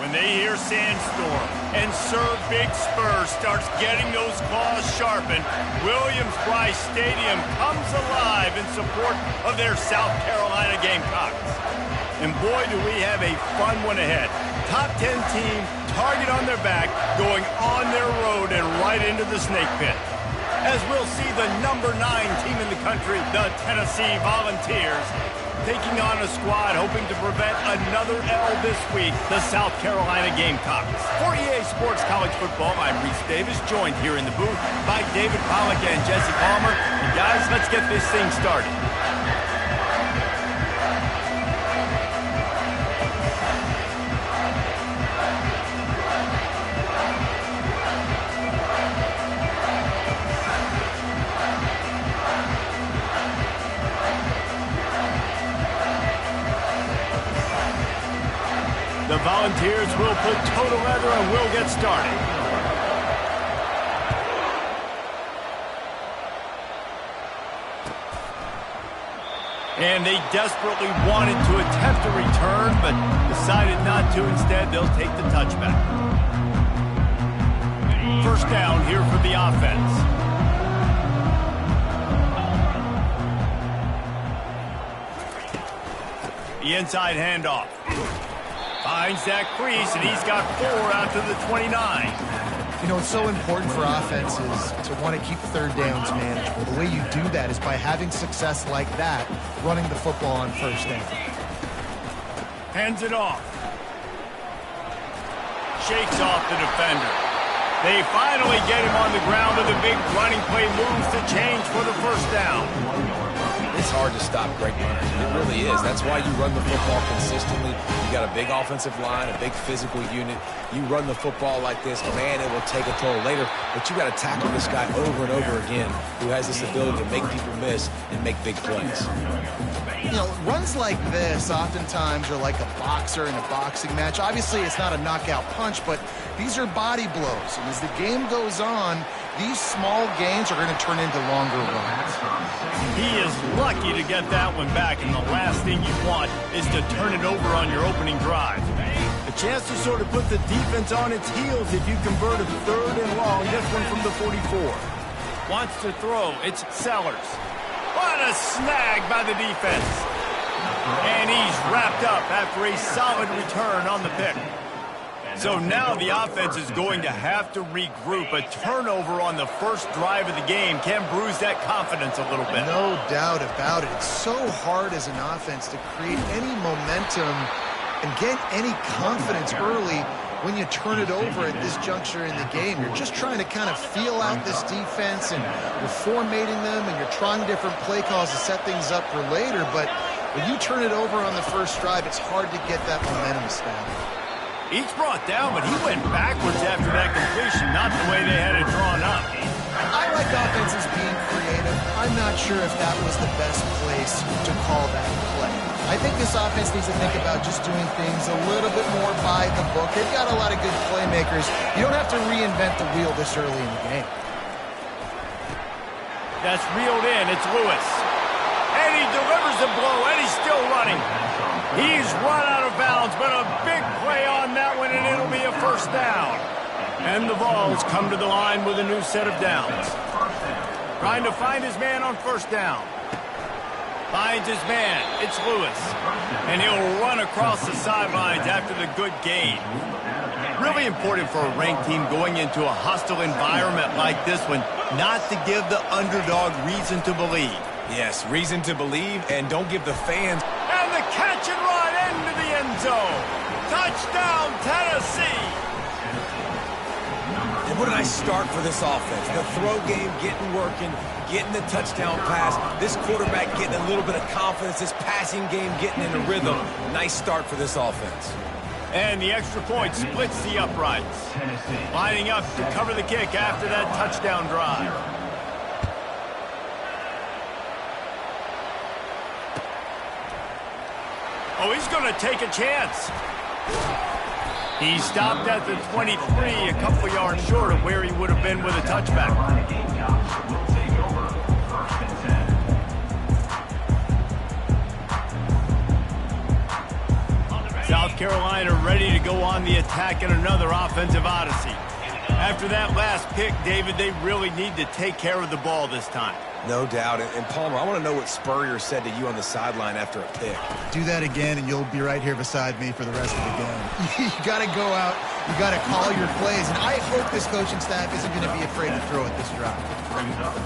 When they hear Sandstorm and Sir Big Spur starts getting those claws sharpened, Williams-Brice Stadium comes alive in support of their South Carolina Gamecocks. And boy, do we have a fun one ahead. Top 10 team, target on their back, going on their road and right into the snake pit. As we'll see the number 9 team in the country, the Tennessee Volunteers, taking on a squad hoping to prevent another L this week, the South Carolina Gamecocks. For EA Sports College Football, I'm Reese Davis, joined here in the booth by David Pollack and Jesse Palmer. And guys, let's get this thing started. The Volunteers will put total leather and we'll get started. And they desperately wanted to attempt a return, but decided not to. Instead, they'll take the touchback. First down here for the offense. The inside handoff. Finds that crease, and he's got 4 out to the 29. You know, it's so important for offenses to want to keep third downs manageable. The way you do that is by having success like that, running the football on first down. Hands it off. Shakes off the defender. They finally get him on the ground with a big running play, moves the change for the first down. It's hard to stop great runners. It really is. That's why you run the football consistently. You got a big offensive line, a big physical unit. You run the football like this, man, it will take a toll later. But you got to tackle this guy over and over again who has this ability to make people miss and make big plays. You know, runs like this oftentimes are like a boxer in a boxing match. Obviously, it's not a knockout punch, but these are body blows. And as the game goes on, these small gains are going to turn into longer runs. He is lucky to get that one back, and the last thing you want is to turn it over on your opening drive. A chance to sort of put the defense on its heels if you convert a 3rd and long. This one from the 44. Wants to throw. It's Sellers. What a snag by the defense. And he's wrapped up after a solid return on the pick. So now the offense is going to have to regroup. A turnover on the first drive of the game can bruise that confidence a little bit. No doubt about it. It's so hard as an offense to create any momentum and get any confidence early when you turn it over at this juncture in the game. You're just trying to kind of feel out this defense, and you're formatting them, and you're trying different play calls to set things up for later. But when you turn it over on the first drive, it's hard to get that momentum established. Each brought down, but he went backwards after that completion, not the way they had it drawn up. I like offenses being creative. I'm not sure if that was the best place to call that play. I think this offense needs to think about just doing things a little bit more by the book. They've got a lot of good playmakers. You don't have to reinvent the wheel this early in the game. That's reeled in. It's Lewis. And he delivers the blow, and he's still running. He's run out of bounds, but a big play on that one, and it'll be a first down. And the Vols come to the line with a new set of downs. Trying to find his man on first down. Finds his man. It's Lewis. And he'll run across the sidelines after the good gain. Really important for a ranked team going into a hostile environment like this one, not to give the underdog reason to believe. Yes, reason to believe, and don't give the fans. And the catch and run into the end zone. Touchdown, Tennessee. And what a nice start for this offense. The throw game getting working, getting the touchdown pass. This quarterback getting a little bit of confidence. This passing game getting in a rhythm. Nice start for this offense. And the extra point splits the uprights. Lining up to cover the kick after that touchdown drive. Oh, he's going to take a chance. He stopped at the 23, a couple yards short of where he would have been with a touchback. South Carolina ready to go on the attack in another offensive odyssey. After that last pick, David, they really need to take care of the ball this time. No doubt. And Palmer, I want to know what Spurrier said to you on the sideline after a pick. Do that again, and you'll be right here beside me for the rest of the game. You got to go out. You got to call your plays. And I hope this coaching staff isn't going to be afraid to throw at this drive.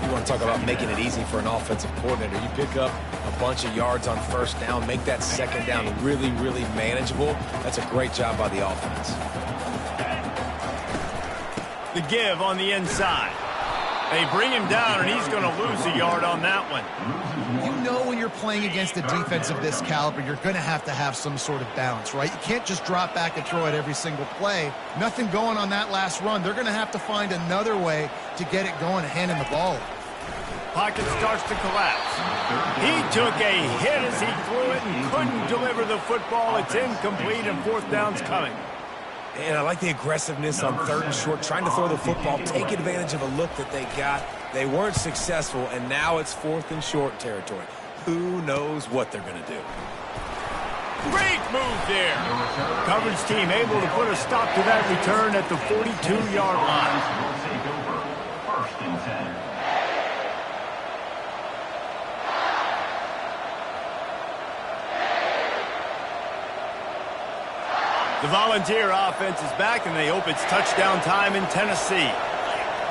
You want to talk about making it easy for an offensive coordinator. You pick up a bunch of yards on first down, make that second down really, really manageable. That's a great job by the offense. The give on the inside. They bring him down, and he's going to lose a yard on that one. You know when you're playing against a defense of this caliber, you're going to have some sort of balance, right? You can't just drop back and throw it every single play. Nothing going on that last run. They're going to have to find another way to get it going and hand him the ball. Pocket starts to collapse. He took a hit as he threw it and couldn't deliver the football. It's incomplete, and fourth down's coming. And I like the aggressiveness on third and short, trying to throw the football, take advantage of a look that they got. They weren't successful, and now it's fourth and short territory. Who knows what they're going to do? Great move there. Coverage team able to put a stop to that return at the 42-yard line. First and 10. The Volunteer offense is back, and they hope it's touchdown time in Tennessee.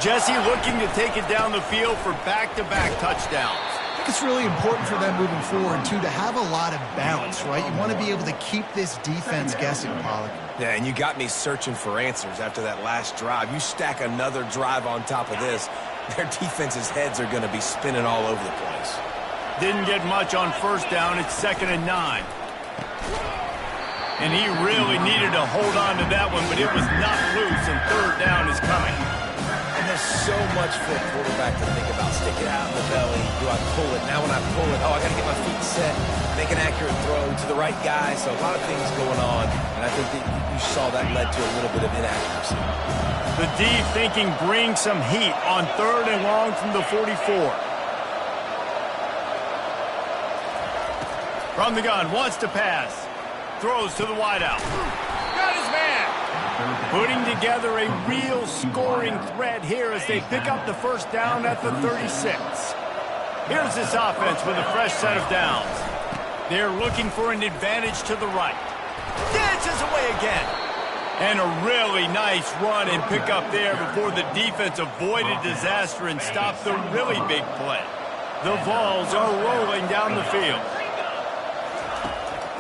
Jesse looking to take it down the field for back-to-back touchdowns. I think it's really important for them moving forward, too, to have a lot of balance, right? You want to be able to keep this defense guessing, Pollack. Yeah, and you got me searching for answers after that last drive. You stack another drive on top of this, their defense's heads are going to be spinning all over the place. Didn't get much on first down. It's 2nd and 9. And he really needed to hold on to that one, but it was not loose, and third down is coming. And there's so much for a quarterback to think about. Stick it out in the belly. Do I pull it? Now when I pull it, I got to get my feet set, make an accurate throw to the right guy. So a lot of things going on, and I think that you saw that led to a little bit of inaccuracy. The D thinking bring some heat on 3rd and long from the 44. From the gun, wants to pass. Throws to the wideout. Got his man. Putting together a real scoring threat here as they pick up the first down at the 36. Here's this offense with a fresh set of downs. They're looking for an advantage to the right. Dances away again. And a really nice run and pick up there before the defense avoided disaster and stopped the really big play. The Vols are rolling down the field.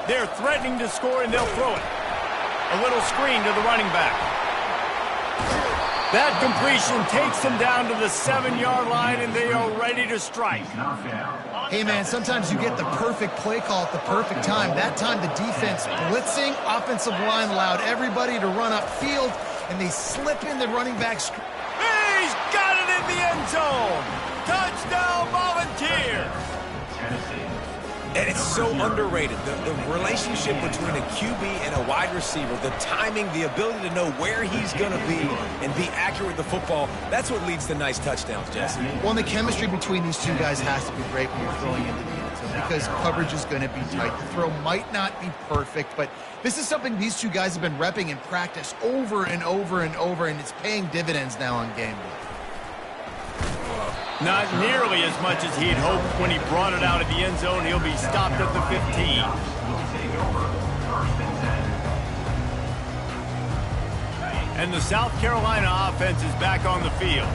They're threatening to score, and they'll throw it. A little screen to the running back. That completion takes them down to the 7-yard line, and they are ready to strike. Hey, man, sometimes you get the perfect play call at the perfect time. That time the defense blitzing, offensive line allowed everybody to run upfield, and they slip in the running back. He's got it in the end zone. Touchdown, Volunteers. And it's so underrated. The relationship between a QB and a wide receiver, the timing, the ability to know where he's going to be and be accurate with the football, that's what leads to nice touchdowns, Jesse. Well, the chemistry between these two guys has to be great when you're throwing into the end zone because coverage is going to be tight. The throw might not be perfect, but this is something these two guys have been repping in practice over and over and over, and it's paying dividends now on game day. Not nearly as much as he'd hoped when he brought it out of the end zone. He'll be stopped at the 15. And the South Carolina offense is back on the field.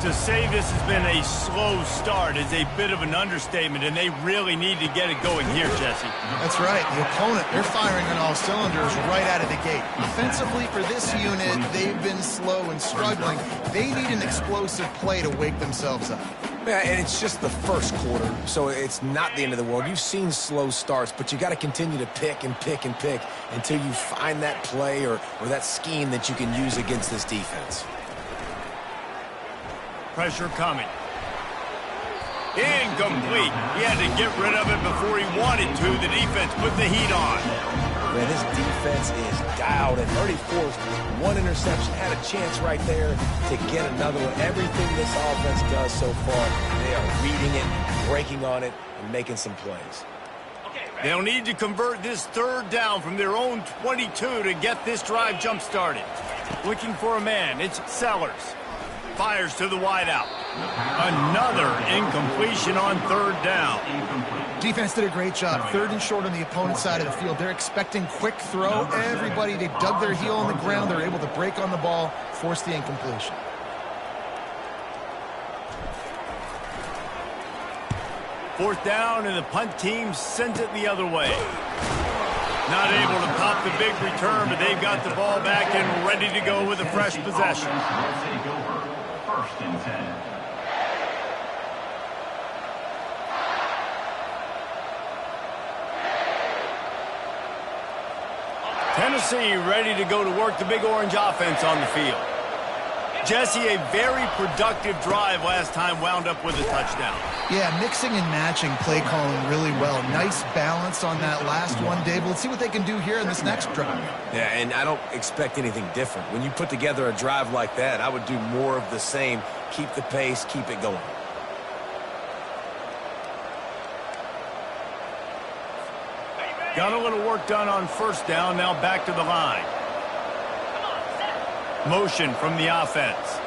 To say this has been a slow start is a bit of an understatement, and they really need to get it going here, Jesse. That's right. The opponent, they're firing on all cylinders right out of the gate. Offensively, for this unit, they've been slow and struggling. They need an explosive play to wake themselves up. Yeah, and it's just the first quarter, so it's not the end of the world. You've seen slow starts, but you got to continue to pick and pick and pick until you find that play or that scheme that you can use against this defense. Pressure coming. Incomplete. He had to get rid of it before he wanted to. The defense put the heat on. Man, this defense is dialed and already forced one interception. Had a chance right there to get another one. Everything this offense does so far, they are reading it, breaking on it, and making some plays. They'll need to convert this third down from their own 22 to get this drive jump-started. Looking for a man, it's Sellers. Fires to the wideout. Another incompletion on third down. Defense did a great job. 3rd and short on the opponent's side of the field. They're expecting quick throw. Everybody, they dug their heel on the ground. They're able to break on the ball, force the incompletion. Fourth down, and the punt team sends it the other way. Not able to pop the big return, but they've got the ball back and ready to go with a fresh possession. Will take over. First and 10. Tennessee ready to go to work the Big Orange offense on the field. Jesse, a very productive drive last time, wound up with a touchdown. Yeah, mixing and matching play calling really well. Nice balance on that last one, Dave. Let's see what they can do here in this next drive. Yeah, and I don't expect anything different. When you put together a drive like that, I would do more of the same. Keep the pace, keep it going. Got a little work done on first down, now back to the line. Motion from the offense.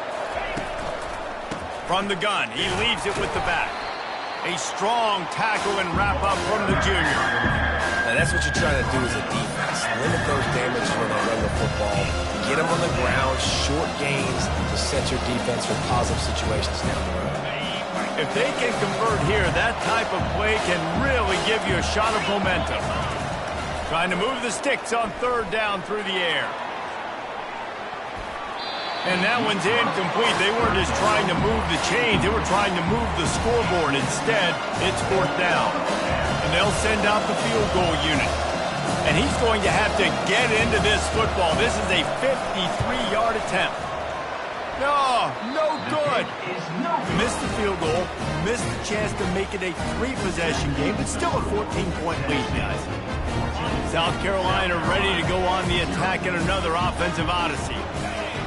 From the gun, he leaves it with the back. A strong tackle and wrap-up from the junior. Now, that's what you're trying to do as a defense. Limit those damages when they run the football. Get them on the ground, short gains to set your defense for positive situations down the road. If they can convert here, that type of play can really give you a shot of momentum. Trying to move the sticks on third down through the air. And that one's incomplete. They weren't just trying to move the chains. They were trying to move the scoreboard. Instead, it's fourth down. And they'll send out the field goal unit. And he's going to have to get into this football. This is a 53-yard attempt. No good. Missed the field goal. Missed the chance to make it a 3-possession game, but still a 14-point lead, guys. South Carolina ready to go on the attack in another offensive odyssey.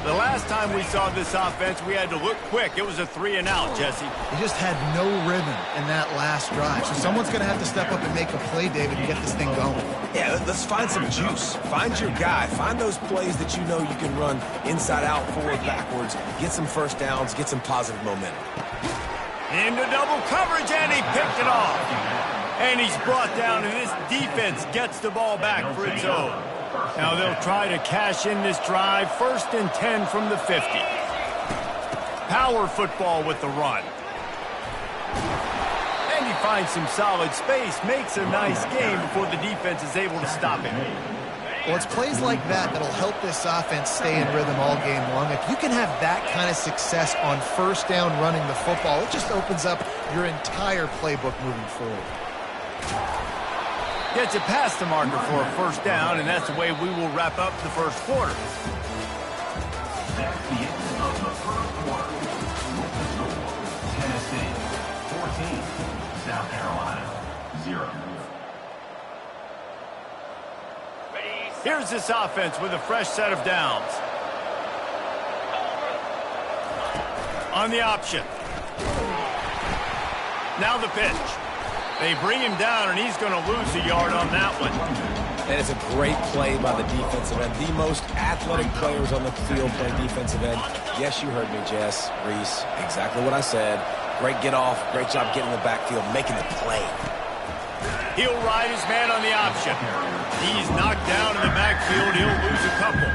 The last time we saw this offense, we had to look quick. It was a 3-and-out, Jesse. They just had no rhythm in that last drive. So someone's going to have to step up and make a play, David, and get this thing going. Yeah, let's find some juice. Find your guy. Find those plays that you know you can run inside out, forward, backwards. Get some first downs. Get some positive momentum. Into double coverage, and he picked it off. And he's brought down, and this defense gets the ball back for its own. Now they'll try to cash in this drive. First and 10 from the 50. Power football with the run. And he finds some solid space. Makes a nice game before the defense is able to stop him. Well, it's plays like that that'll help this offense stay in rhythm all game long. If you can have that kind of success on first down running the football, it just opens up your entire playbook moving forward. Gets it past the marker for a first down, and that's the way we will wrap up the first quarter. That's the end of the first quarter. Tennessee 14, South Carolina 0. Here's this offense with a fresh set of downs. On the option. Now the pitch. They bring him down, and he's going to lose a yard on that one. And it's a great play by the defensive end. The most athletic players on the field play defensive end. Yes, you heard me, Jess, Reese. Exactly what I said. Great get off. Great job getting in the backfield, making the play. He'll ride his man on the option. He's knocked down in the backfield. He'll lose a couple.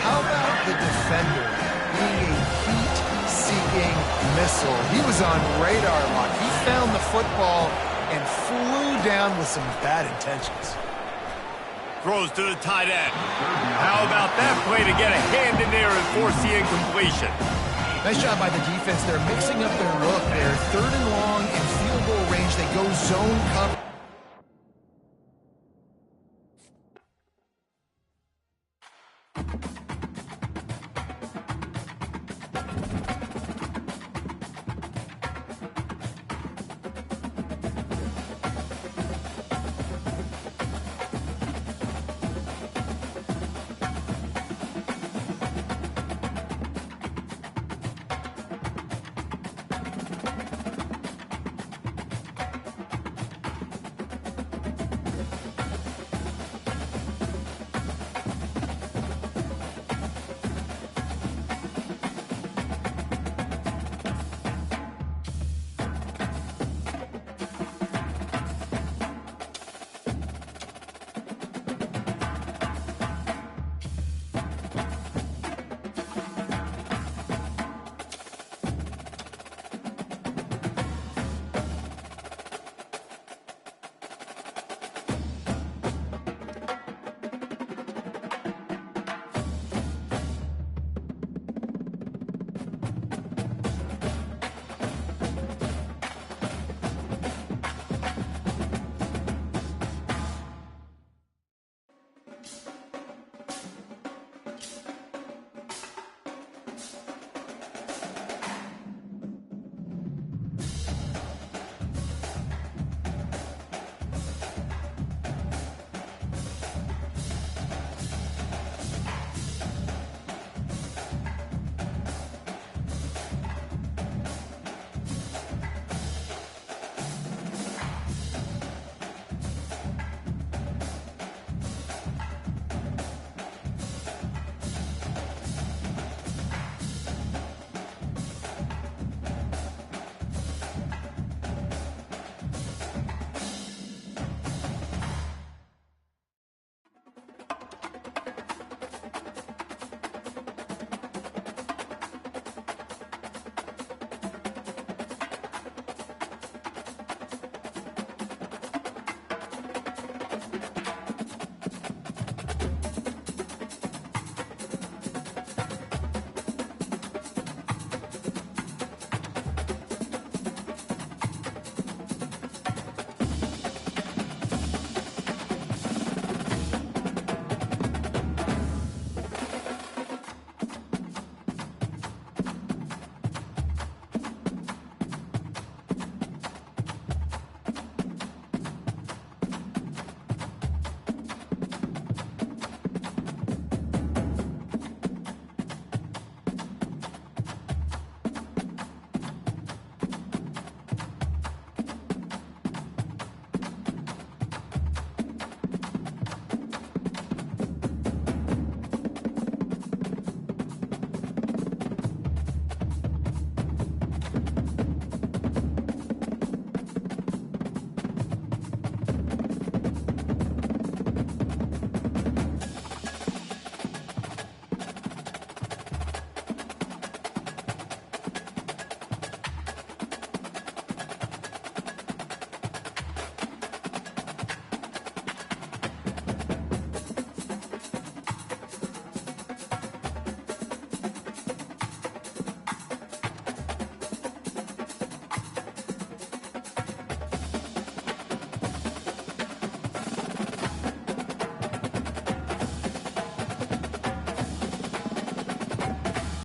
How about the defender being a heat-seeking missile? He was on radar lock. He found the football and flew down with some bad intentions. Throws to the tight end. How about that play to get a hand in there and force the incompletion? Nice job by the defense. They're mixing up their look there. Third and long in field goal range. They go zone cover.